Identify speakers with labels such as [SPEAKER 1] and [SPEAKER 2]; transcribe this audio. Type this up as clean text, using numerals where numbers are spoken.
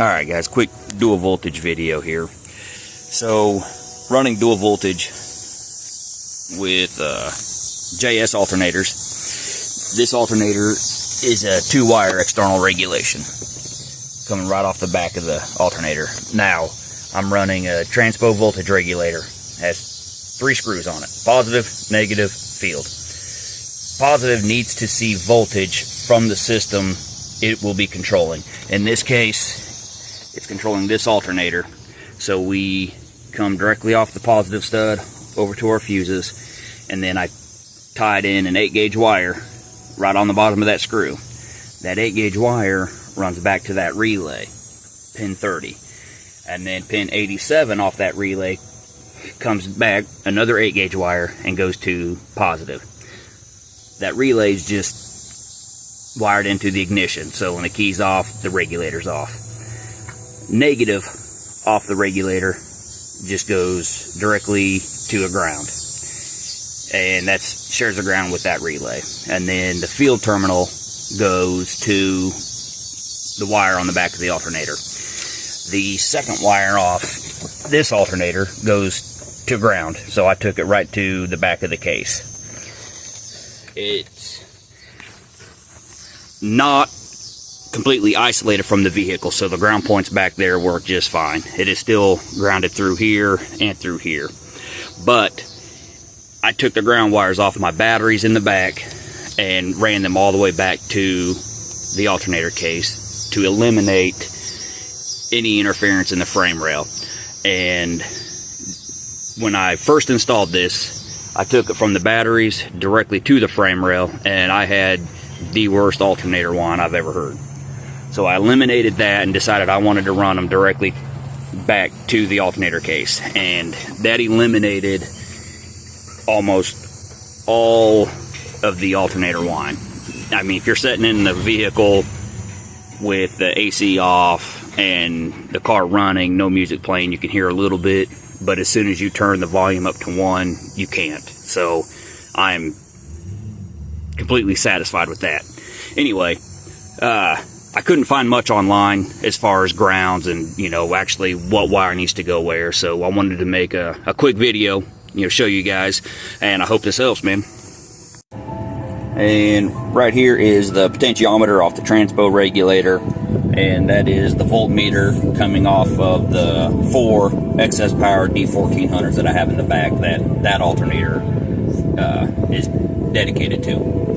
[SPEAKER 1] Alright guys, quick dual voltage video here. So, running dual voltage with JS alternators. This alternator is a 2-wire external regulation coming right off the back of the alternator. Now, I'm running a transpo voltage regulator. It has 3 screws on it. Positive, negative, field. Positive needs to see voltage from the system it will be controlling. In this case, it's controlling this alternator. So we come directly off the positive stud over to our fuses, and then I tied in an 8-gauge wire right on the bottom of that screw. That 8-gauge wire runs back to that relay, pin 30. And then pin 87 off that relay comes back another 8-gauge wire and goes to positive. That relay is just wired into the ignition, so when the key's off, the regulator's off. Negative off the regulator just goes directly to a ground, and that shares the ground with that relay. And then the field terminal goes to the wire on the back of the alternator. The second wire off this alternator goes to ground, so I took it right to the back of the case. It's not completely isolated from the vehicle, so the ground points back there work just fine. It is still grounded through here and through here, but I took the ground wires off my batteries in the back and ran them all the way back to the alternator case to eliminate any interference in the frame rail. And when I first installed this, I took it from the batteries directly to the frame rail, and I had the worst alternator whine I've ever heard. So I eliminated that and decided I wanted to run them directly back to the alternator case, and that eliminated almost all of the alternator whine. I mean, if you're sitting in the vehicle with the AC off and the car running, no music playing, you can hear a little bit, but as soon as you turn the volume up to 1, you can't. So I'm completely satisfied with that. Anyway, I couldn't find much online as far as grounds and, you know, actually what wire needs to go where, so I wanted to make a quick video, you know, show you guys, and I hope this helps, man. And right here is the potentiometer off the transpo regulator, and that is the voltmeter coming off of the 4 excess power D1400s that I have in the back that alternator is dedicated to.